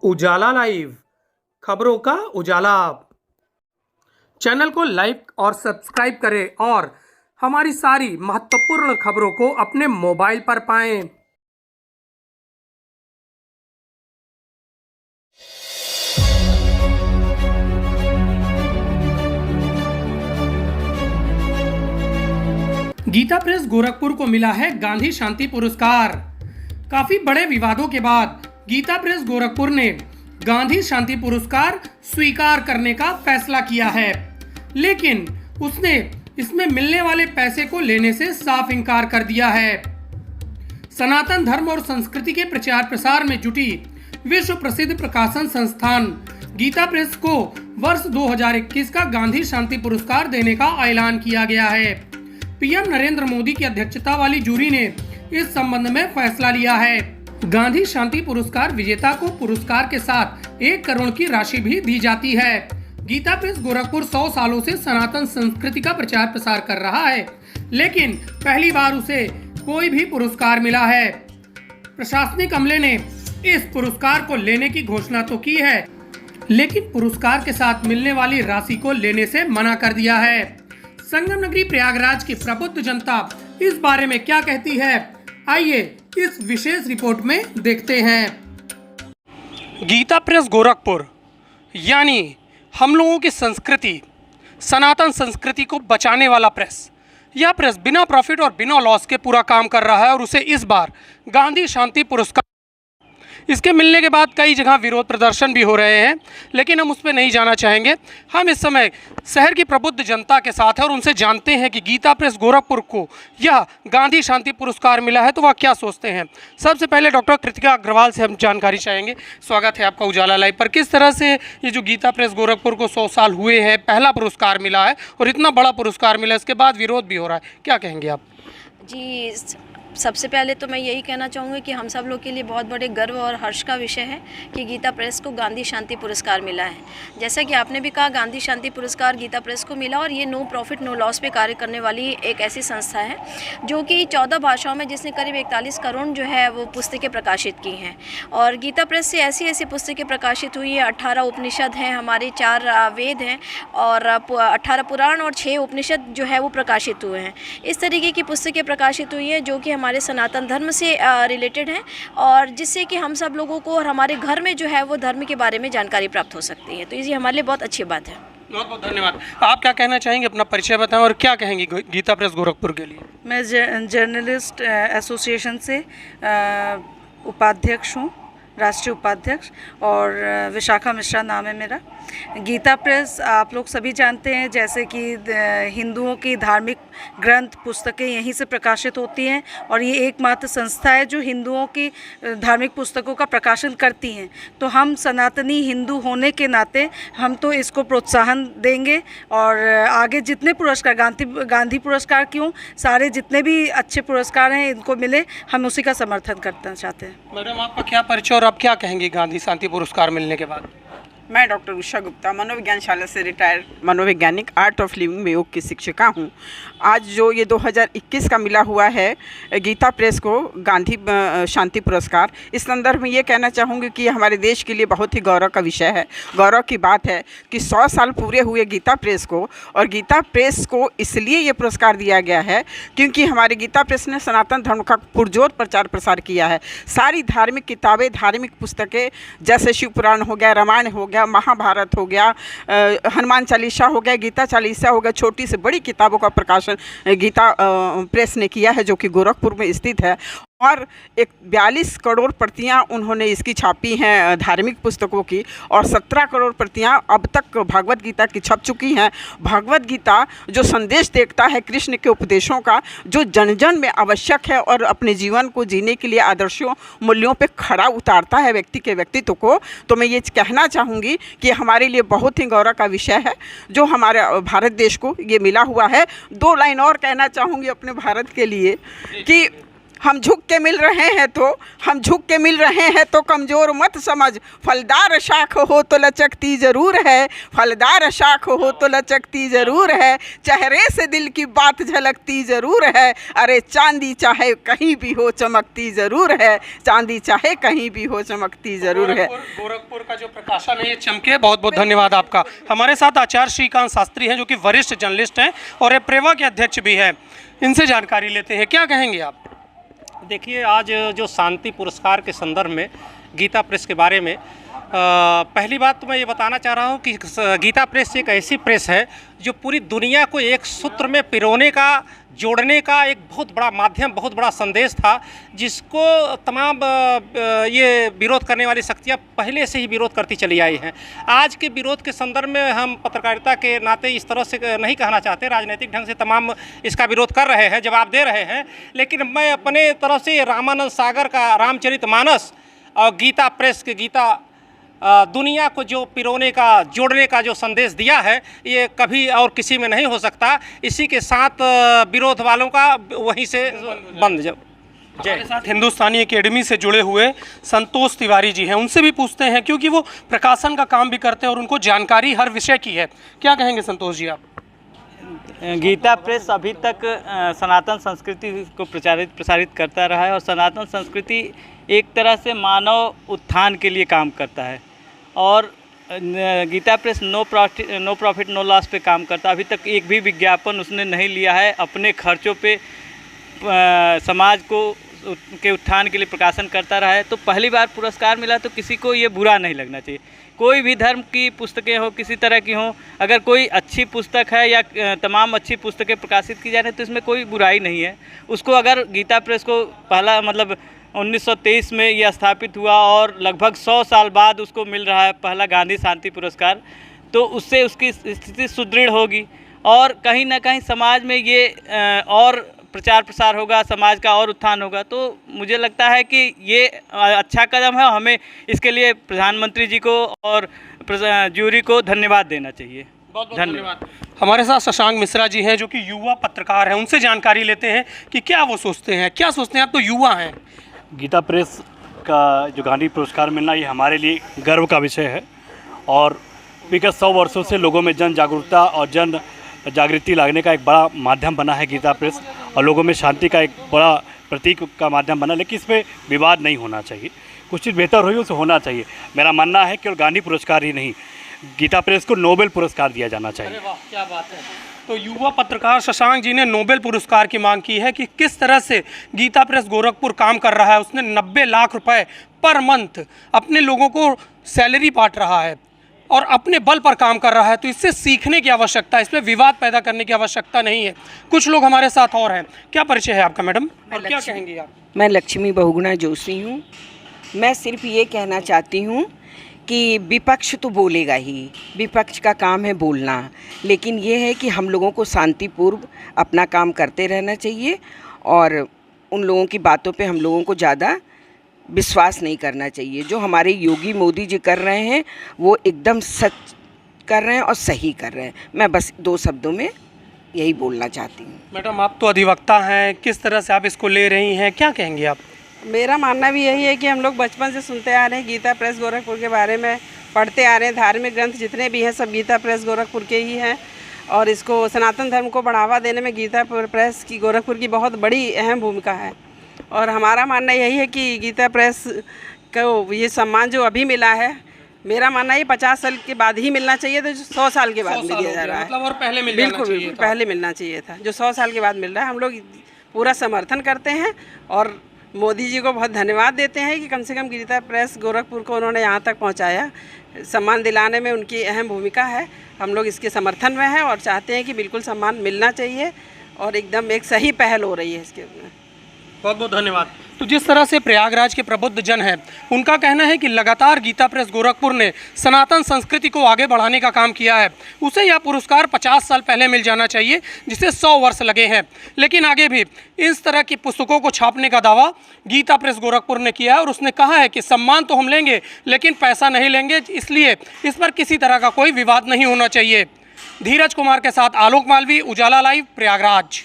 उजाला live, खबरों का उजाला। Channel को लाइक और सब्सक्राइब करें और हमारी सारी महत्वपूर्ण खबरों को अपने मोबाइल पर पाएं। गीता प्रेस गोरखपुर को मिला है गांधी शांति पुरस्कार। काफी बड़े विवादों के बाद गीता प्रेस गोरखपुर ने गांधी शांति पुरस्कार स्वीकार करने का फैसला किया है, लेकिन उसने इसमें मिलने वाले पैसे को लेने से साफ इनकार कर दिया है। सनातन धर्म और संस्कृति के प्रचार प्रसार में जुटी विश्व प्रसिद्ध प्रकाशन संस्थान गीता प्रेस को वर्ष 2021 का गांधी शांति पुरस्कार देने का ऐलान किया गया है। पीएम नरेंद्र मोदी की अध्यक्षता वाली जूरी ने इस संबंध में फैसला लिया है। गांधी शांति पुरस्कार विजेता को पुरस्कार के साथ 1 करोड़ की राशि भी दी जाती है। गीता प्रेस गोरखपुर 100 सालों से सनातन संस्कृति का प्रचार प्रसार कर रहा है, लेकिन पहली बार उसे कोई भी पुरस्कार मिला है। प्रशासनिक अमले ने इस पुरस्कार को लेने की घोषणा तो की है, लेकिन पुरस्कार के साथ मिलने वाली राशि को लेने से मना कर दिया है। संगम नगरी प्रयागराज की प्रबुद्ध जनता इस बारे में क्या कहती है, आइए इस विशेष रिपोर्ट में देखते हैं। गीता प्रेस गोरखपुर यानी हम लोगों की संस्कृति, सनातन संस्कृति को बचाने वाला प्रेस। यह प्रेस बिना प्रॉफिट और बिना लॉस के पूरा काम कर रहा है और उसे इस बार गांधी शांति पुरस्कार, इसके मिलने के बाद कई जगह विरोध प्रदर्शन भी हो रहे हैं, लेकिन हम उस पर नहीं जाना चाहेंगे। हम इस समय शहर की प्रबुद्ध जनता के साथ हैं और उनसे जानते हैं कि गीता प्रेस गोरखपुर को यह गांधी शांति पुरस्कार मिला है तो वह क्या सोचते हैं। सबसे पहले डॉक्टर कृतिका अग्रवाल से हम जानकारी चाहेंगे। स्वागत है आपका उजाला लाइव पर। किस तरह से ये जो गीता प्रेस गोरखपुर को 100 साल हुए हैं, पहला पुरस्कार मिला है और इतना बड़ा पुरस्कार मिला, इसके बाद विरोध भी हो रहा है, क्या कहेंगे आप? जी, सबसे पहले तो मैं यही कहना चाहूँगी कि हम सब लोग के लिए बहुत बड़े गर्व और हर्ष का विषय है कि गीता प्रेस को गांधी शांति पुरस्कार मिला है। जैसा कि आपने भी कहा, गांधी शांति पुरस्कार गीता प्रेस को मिला और ये नो प्रॉफिट नो लॉस पे कार्य करने वाली एक ऐसी संस्था है जो कि 14 भाषाओं में, जिसने करीब 41 करोड़ जो है वो पुस्तकें प्रकाशित की हैं। और गीता प्रेस से ऐसी ऐसी पुस्तकें प्रकाशित हुई है। 18 उपनिषद हैं, हमारे 4 वेद हैं और 18 पुराण और 6 उपनिषद जो है वो प्रकाशित हुए हैं। इस तरीके की पुस्तकें प्रकाशित हुई हैं जो कि हमारे सनातन धर्म से रिलेटेड हैं और जिससे कि हम सब लोगों को और हमारे घर में जो है वो धर्म के बारे में जानकारी प्राप्त हो सकती है। तो ये हमारे लिए बहुत अच्छी बात है। बहुत बहुत धन्यवाद। आप क्या कहना चाहेंगे, अपना परिचय बताएं और क्या कहेंगे गीता प्रेस गोरखपुर के लिए? मैं जर्नलिस्ट एसोसिएशन से उपाध्यक्ष हूँ, राष्ट्रीय उपाध्यक्ष, और विशाखा मिश्रा नाम है मेरा। गीता प्रेस आप लोग सभी जानते हैं, जैसे कि हिंदुओं की धार्मिक ग्रंथ पुस्तकें यहीं से प्रकाशित होती हैं और ये एकमात्र संस्था है जो हिंदुओं की धार्मिक पुस्तकों का प्रकाशन करती हैं। तो हम सनातनी हिंदू होने के नाते हम तो इसको प्रोत्साहन देंगे और आगे जितने पुरस्कार, गांधी पुरस्कार क्यों, सारे जितने भी अच्छे पुरस्कार हैं इनको मिले, हम उसी का समर्थन करना चाहते हैं। मैडम, आपका क्या परिचय और आप क्या कहेंगे गांधी शांति पुरस्कार मिलने के बाद? मैं डॉक्टर उषा गुप्ता, मनोविज्ञान शाला से रिटायर्ड मनोवैज्ञानिक, आर्ट ऑफ लिविंग में योग की शिक्षिका हूँ। आज जो ये 2021 का मिला हुआ है गीता प्रेस को गांधी शांति पुरस्कार, इस संदर्भ में ये कहना चाहूँगी कि हमारे देश के लिए बहुत ही गौरव का विषय है, गौरव की बात है कि 100 साल पूरे हुए गीता प्रेस को। और गीता प्रेस को इसलिए ये पुरस्कार दिया गया है क्योंकि हमारे गीता प्रेस ने सनातन धर्म का पुरजोर प्रचार प्रसार किया है। सारी धार्मिक किताबें, धार्मिक पुस्तकें, जैसे शिव पुराण हो गया, रामायण हो गया, महाभारत हो गया, हनुमान चालीसा हो गया, गीता चालीसा हो गया, छोटी से बड़ी किताबों का प्रकाशन गीता प्रेस ने किया है जो कि गोरखपुर में स्थित है। और 42 करोड़ प्रतियां उन्होंने इसकी छापी हैं धार्मिक पुस्तकों की, और 17 करोड़ प्रतियां अब तक भगवत गीता की छप चुकी हैं। भगवत गीता जो संदेश देता है कृष्ण के उपदेशों का, जो जन जन में आवश्यक है और अपने जीवन को जीने के लिए आदर्शों, मूल्यों पे खड़ा उतारता है व्यक्ति के व्यक्तित्व को। तो मैं ये कहना चाहूँगी कि हमारे लिए बहुत ही गौरव का विषय है जो हमारे भारत देश को ये मिला हुआ है। 2 लाइन और कहना चाहूँगी अपने भारत के लिए कि हम झुक के मिल रहे हैं तो कमज़ोर मत समझ, फलदार शाख हो तो लचकती ज़रूर है, फलदार शाख हो तो लचकती ज़रूर है, चेहरे से दिल की बात झलकती ज़रूर है, अरे चांदी चाहे कहीं भी हो चमकती ज़रूर है, चांदी चाहे कहीं भी हो चमकती ज़रूर है। गोरखपुर का जो प्रकाशन है ये चमके। बहुत बहुत धन्यवाद आपका। हमारे साथ आचार्य श्रीकांत शास्त्री हैं जो कि वरिष्ठ जर्नलिस्ट हैं और एप्रेवा के अध्यक्ष भी हैं। इनसे जानकारी लेते हैं, क्या कहेंगे आप? देखिए, आज जो शांति पुरस्कार के संदर्भ में गीता प्रेस के बारे में पहली बात तो मैं ये बताना चाह रहा हूँ कि गीता प्रेस एक ऐसी प्रेस है जो पूरी दुनिया को एक सूत्र में पिरोने का, जोड़ने का एक बहुत बड़ा माध्यम, बहुत बड़ा संदेश था, जिसको तमाम ये विरोध करने वाली शक्तियाँ पहले से ही विरोध करती चली आई हैं। आज के विरोध के संदर्भ में हम पत्रकारिता के नाते इस तरह से नहीं कहना चाहते, राजनीतिक ढंग से तमाम इसका विरोध कर रहे हैं, जवाब दे रहे हैं, लेकिन मैं अपने तरफ से रामानंद सागर का रामचरितमानस और गीता प्रेस के गीता दुनिया को जो पिरोने का, जोड़ने का जो संदेश दिया है, ये कभी और किसी में नहीं हो सकता। इसी के साथ विरोध वालों का वहीं से बंद। हमारे साथ हिंदुस्तानी एकेडमी से जुड़े हुए संतोष तिवारी जी हैं, उनसे भी पूछते हैं क्योंकि वो प्रकाशन का काम भी करते हैं और उनको जानकारी हर विषय की है। क्या कहेंगे संतोष जी आप? गीता प्रेस अभी तक सनातन संस्कृति को प्रसारित करता रहा है और सनातन संस्कृति एक तरह से मानव उत्थान के लिए काम करता है और Gita Press no profit no loss पे काम करता है। अभी तक एक भी विज्ञापन उसने नहीं लिया है, अपने खर्चों पे समाज को के उत्थान के लिए प्रकाशन करता रहा है। तो पहली बार पुरस्कार मिला तो किसी को ये बुरा नहीं लगना चाहिए। कोई भी धर्म की पुस्तकें हो, किसी तरह की हो, अगर कोई अच्छी पुस्तक है या तमाम अच्छी पुस्तकें प्रकाशित की जा रही हैं तो इसमें कोई बुराई नहीं है। उसको अगर गीता प्रेस को पहला 1923 में यह स्थापित हुआ और लगभग 100 साल बाद उसको मिल रहा है पहला गांधी शांति पुरस्कार, तो उससे उसकी स्थिति सुदृढ़ होगी और कहीं ना कहीं समाज में ये और प्रचार प्रसार होगा, समाज का और उत्थान होगा। तो मुझे लगता है कि ये अच्छा कदम है, हमें इसके लिए प्रधानमंत्री जी को और जूरी को धन्यवाद देना चाहिए। बहुत धन्यवाद। हमारे साथ शशांक मिश्रा जी हैं जो कि युवा पत्रकार हैं, उनसे जानकारी लेते हैं कि क्या वो सोचते हैं। क्या सोचते हैं आप? तो युवा हैं। गीता प्रेस का जो गांधी पुरस्कार मिलना ये हमारे लिए गर्व का विषय है और विगत 100 वर्षों से लोगों में जन जागरूकता और जन जागृति लाने का एक बड़ा माध्यम बना है गीता प्रेस और लोगों में शांति का एक बड़ा प्रतीक का माध्यम बना। लेकिन इसमें विवाद नहीं होना चाहिए, कुछ चीज़ बेहतर हुई उसे होना चाहिए। मेरा मानना है केवल गांधी पुरस्कार ही नहीं, गीता प्रेस को नोबेल पुरस्कार दिया जाना चाहिए। अरे वाह, क्या बात है। तो युवा पत्रकार शशांक जी ने नोबेल पुरस्कार की मांग की है कि किस तरह से गीता प्रेस गोरखपुर काम कर रहा है। उसने 90 लाख रुपए पर मंथ अपने लोगों को सैलरी बांट रहा है और अपने बल पर काम कर रहा है। तो इससे सीखने की आवश्यकता है, इसमें विवाद पैदा करने की आवश्यकता नहीं है। कुछ लोग हमारे साथ और हैं। क्या परिचय है आपका मैडम और क्या कहेंगी आप? मैं लक्ष्मी बहुगुणा जोशी हूँ। मैं सिर्फ ये कहना चाहती हूँ कि विपक्ष तो बोलेगा ही, विपक्ष का काम है बोलना, लेकिन ये है कि हम लोगों को शांतिपूर्व अपना काम करते रहना चाहिए और उन लोगों की बातों पे हम लोगों को ज़्यादा विश्वास नहीं करना चाहिए। जो हमारे योगी मोदी जी कर रहे हैं वो एकदम सच कर रहे हैं और सही कर रहे हैं। मैं बस 2 शब्दों में यही बोलना चाहती हूँ। मैडम, आप तो अधिवक्ता हैं, किस तरह से आप इसको ले रही हैं, क्या कहेंगे आप? मेरा मानना भी यही है कि हम लोग बचपन से सुनते आ रहे हैं, गीता प्रेस गोरखपुर के बारे में पढ़ते आ रहे हैं। धार्मिक ग्रंथ जितने भी हैं सब गीता प्रेस गोरखपुर के ही हैं और इसको सनातन धर्म को बढ़ावा देने में गीता प्रेस की गोरखपुर की बहुत बड़ी अहम भूमिका है। और हमारा मानना यही है कि गीता प्रेस को ये सम्मान जो अभी मिला है, मेरा मानना ये 50 साल के बाद ही मिलना चाहिए था, जो 100 साल के बाद मिल जा रहा है। मतलब और पहले मिल बिल्कुल पहले मिलना चाहिए था, जो 100 साल के बाद मिल रहा है। हम लोग पूरा समर्थन करते हैं और मोदी जी को बहुत धन्यवाद देते हैं कि कम से कम गीता प्रेस गोरखपुर को उन्होंने यहाँ तक पहुँचाया। सम्मान दिलाने में उनकी अहम भूमिका है। हम लोग इसके समर्थन में हैं और चाहते हैं कि बिल्कुल सम्मान मिलना चाहिए और एकदम एक सही पहल हो रही है इसके में। बहुत बहुत धन्यवाद। तो जिस तरह से प्रयागराज के प्रबुद्ध जन हैं, उनका कहना है कि लगातार गीता प्रेस गोरखपुर ने सनातन संस्कृति को आगे बढ़ाने का काम किया है। उसे यह पुरस्कार 50 साल पहले मिल जाना चाहिए, जिसे 100 वर्ष लगे हैं। लेकिन आगे भी इस तरह की पुस्तकों को छापने का दावा गीता प्रेस गोरखपुर ने किया है और उसने कहा है कि सम्मान तो हम लेंगे लेकिन पैसा नहीं लेंगे, इसलिए इस पर किसी तरह का कोई विवाद नहीं होना चाहिए। धीरज कुमार के साथ आलोक मालवी, उजाला लाइव, प्रयागराज।